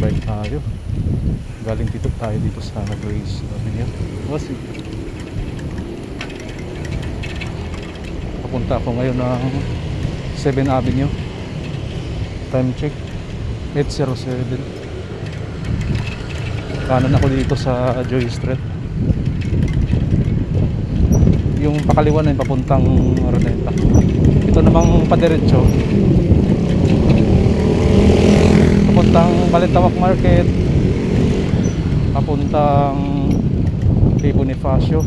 bike tayo. Galing dito tayo dito sa Grace Avenue. Wasi. Papunta ako ngayon ng 7 Avenue. Time check 8:07. Kanan ako dito sa Joy Street. Yung pakaliwa na yung papuntang Araneta. Ito namang padiretso papuntang Balintawak Market, papuntang kay Bonifacio,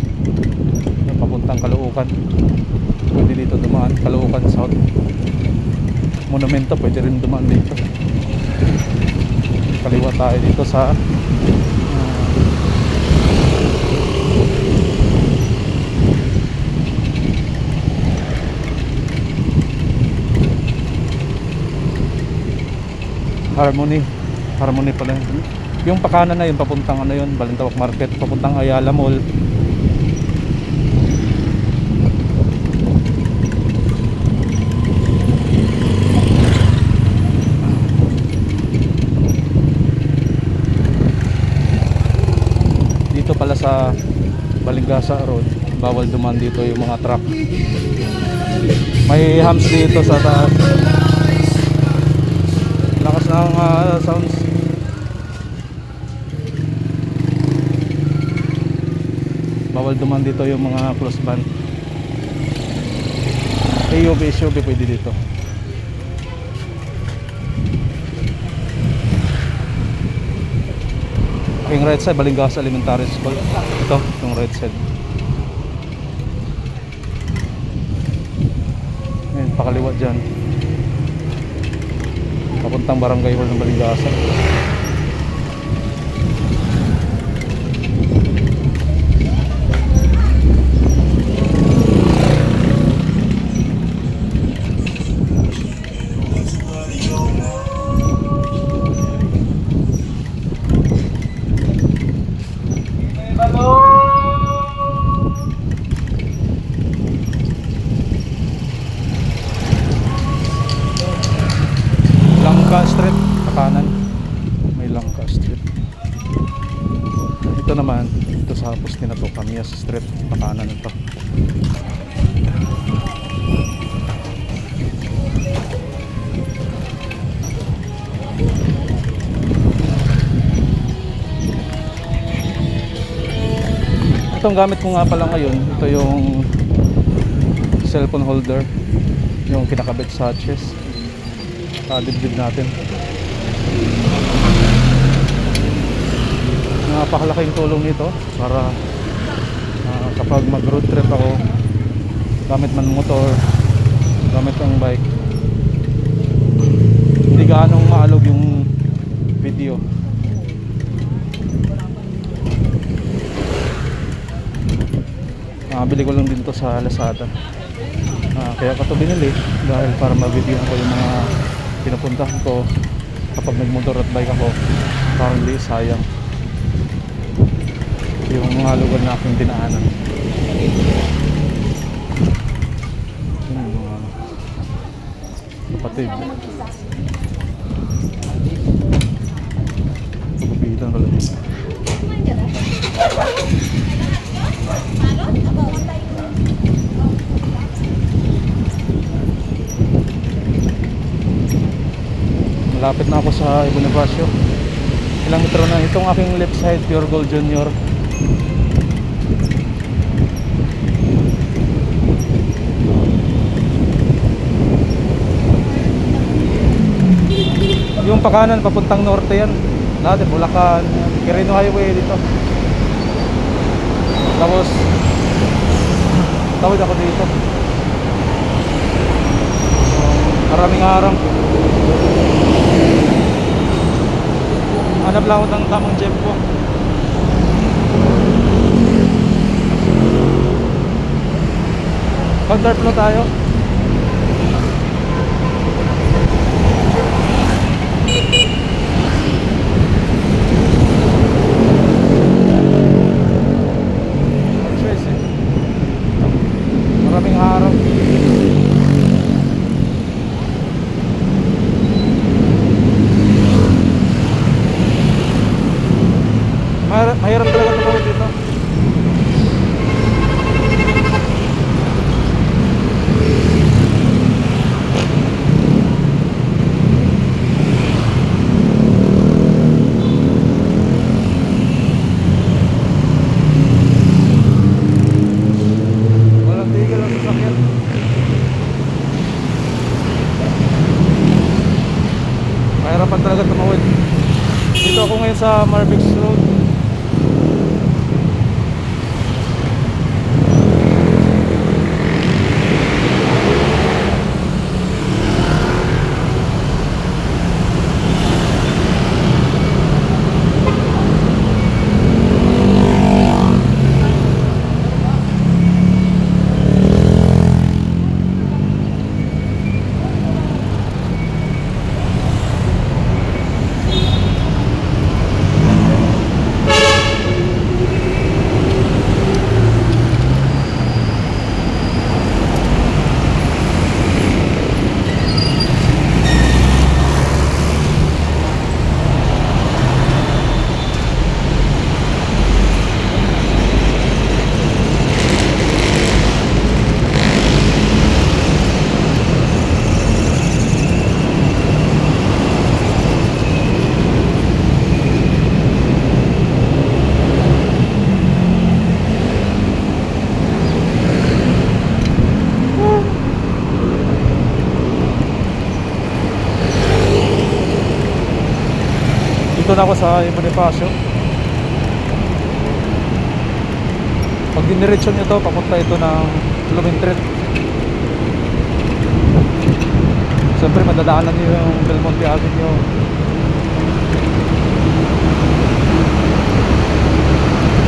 papuntang Caloocan. Pwede dito dumaan, Caloocan South. Monumento pwede rin dumaan dito. Kaliwa tayo dito sa Harmony pala. Yung pakanan na yun papuntang ano yun, Balintawak Market, papuntang Ayala Mall. Dito pala sa Balingasa Road, bawal dumaan dito yung mga truck. May hams dito sa taas. Lakas ng sounds. Bawal duman dito yung mga close band. SUV pwede dito. Yung right side Balingasa Elementary School. Ito yung right side. Ayan, pakaliwa dyan papuntang Barangay Hall ng Balingasa. Langka Street, kanan may Langka Street. Ito naman, ito sa Agustina to, Camias Street, kanan ito. Itong gamit ko nga pala ngayon, ito yung cellphone holder, yung kinakabit sa chest. Dibdib natin. Napakalaking tulong nito para kapag mag road trip ako, gamit man motor, gamit ang bike, hindi gaanong maalog yung video. Bili ko lang din to sa Lazada. Kaya ko to binili dahil para ma-video ko yung mga pinupuntahan ko kapag nagmotor at bike ako, parang hindi sayang yung mga lugar na aking dinaanan. Yung mga kapatid pagkapitan ko lang. Malapit na ako sa Bonifacio. Ilang metro na itong aking left side, Pure Gold Junior. Yung pakanan papuntang norte yan. Lahat Bulacan, Quirino Highway dito. Tapos tawid ako dito. Maraming harang. Hanap lang ako ng tamang tempo. Counterflow tayo. Maraming harap. tumawid. Dito ako ngayon sa Marvick's Road. Dito na ako sa Bonifacio. Pag diniretso nyo to, papunta ito ng Lumentret. Siyempre madadaanan nyo yung Belmonte Avenue.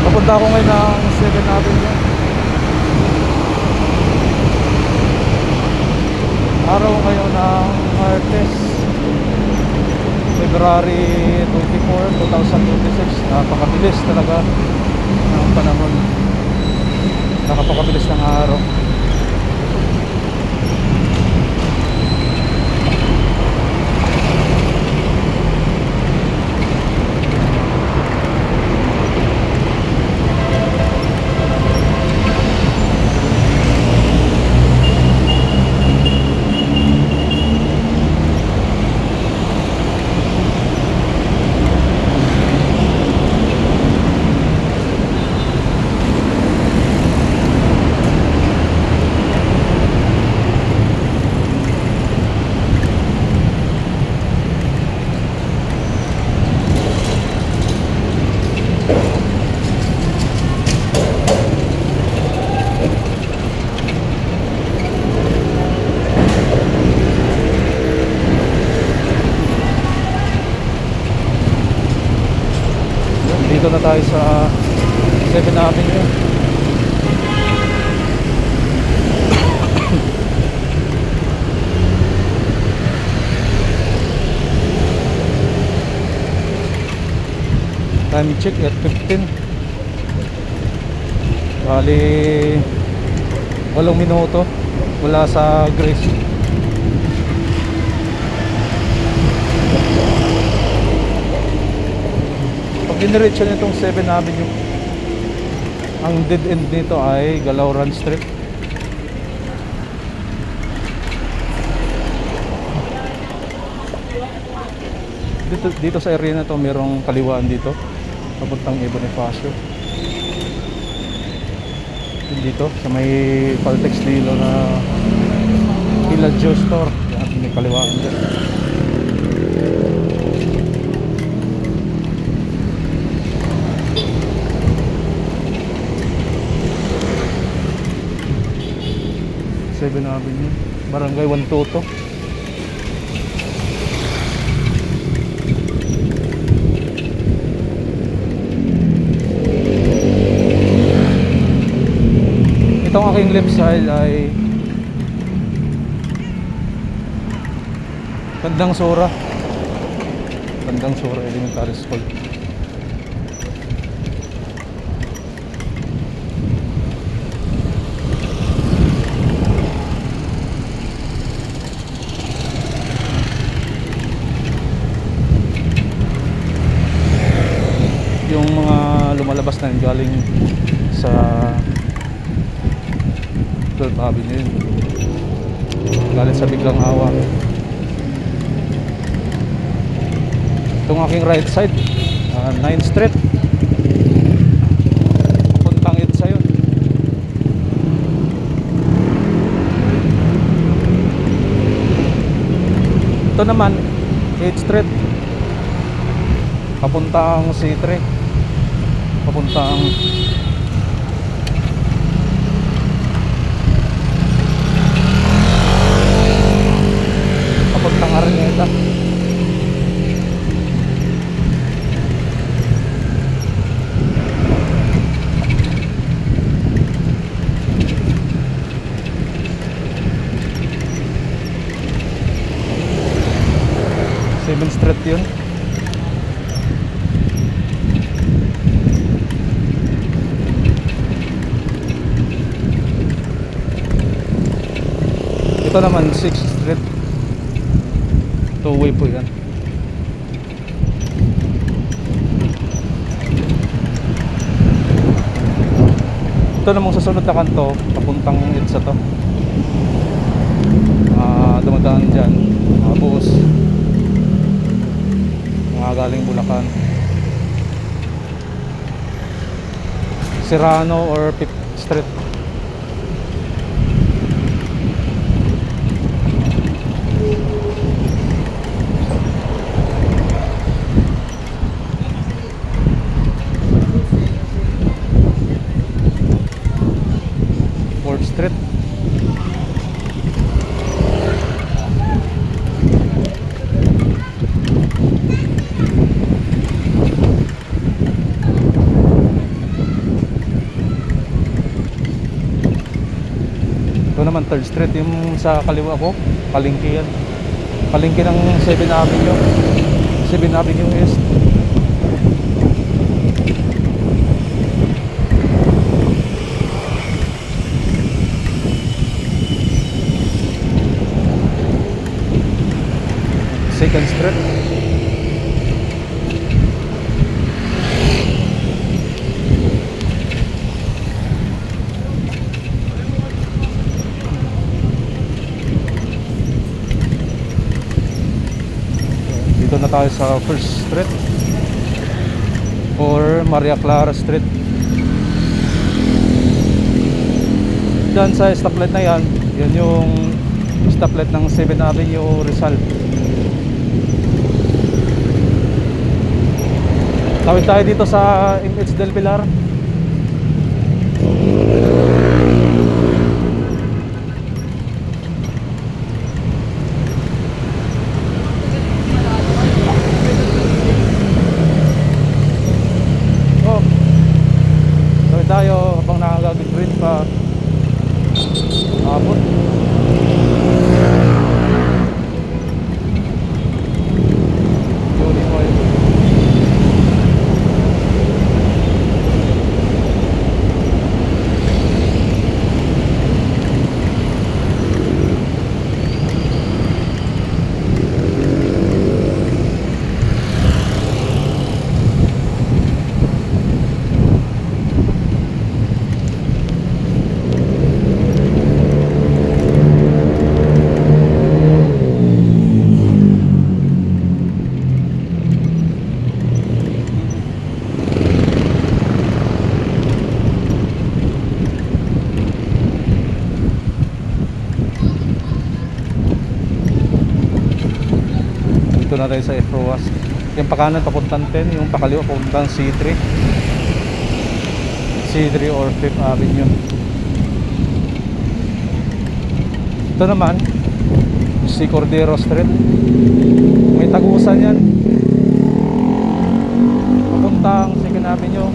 Papunta ako ngayon ng 7 Avenue. Araw ngayon ng Martes, February 24, 2026. Napakabilis talaga ng panahon. Napakabilis ng araw. Dito na tayo sa 7 Avenue. Time check at 15. Bali 8 minuto mula sa Grace. Diniretso nitong 7 Avenue. Ang dead end nito ay Galauran Street. Dito sa area na to merong kaliwaan dito papuntang Bonifacio. Dito sa may Caltex Lilo na Pillaggio Store. Yan, may kaliwaan dito. Seven Avenue, Barangay 122. Itong aking left side ay Tandang Sora Elementary School. Yung mga lumalabas na galing sa 12th Avenue, galing sa Biglang Awa. Itong aking right side, 9th Street, papuntang EDSA yun. Ito naman 8th Street, papuntang C3, papuntang Araneta. Seventh Street yun. Ito naman 6th Street. Two-way po yan. Ito namang sa sunod na kanto, papuntang EDSA to. Dumadaan dyan mga bus, mga galing Bulacan, Serrano or 5th Street. Street. Ito naman 3rd Street, yung sa kaliwa ko, palengke yan. Palengke ng 7th Avenue. 7th Avenue East. Second Street. Dito na tayo sa First Street or Maria Clara Street. Diyan sa stoplight na yan, yun yung stoplight ng 7th Avenue Rizal. Tawid tayo dito sa MH Del Pilar. Oh, tawid tayo habang nakagag-green pa. Abot. Dito na tayo sa Efroas. Yung pakanan papuntang 10, yung pakaliwa papuntang C3 or 5th Avenue. Ito naman si Cordero Street. May tagusan yan papuntang 2nd Avenue.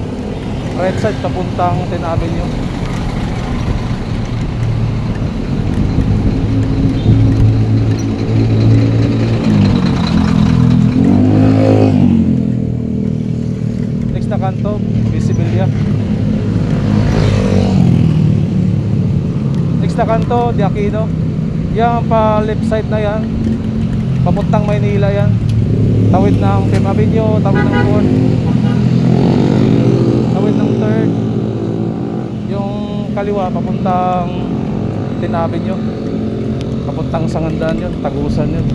Right side papuntang 10th Avenue. Next na kanto, Visibilia. Next na kanto, Di Aquino. Yan pa left side na yan, papuntang Maynila yan. Tawid ng 10th Avenue, tawid ng 4th, tawid ng 3rd. Yung kaliwa papuntang 10th Avenue, papuntang Sangandaan yun, tagusan yun.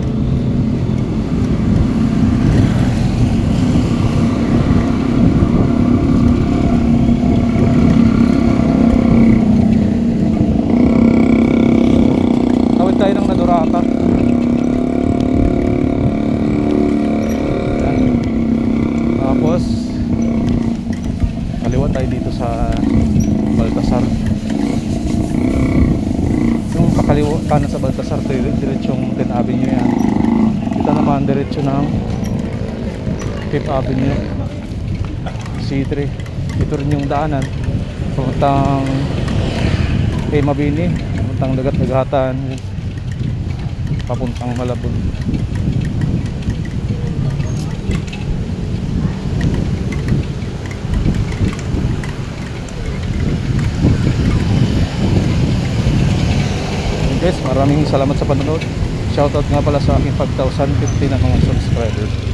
Tayo ng Nadurata. sa Baltasar. Yung pakaliwa kanan sa Baltasar, diretsong 10th Avenue yan. Dito naman diretso ng 5th Avenue, C3. Ito rin yung daanan papuntang Mabini, papuntang Dagat-Dagatan, papuntang Malabon. Guys, maraming salamat sa panonood. Shoutout nga pala sa aking 5,050 na mga subscribers.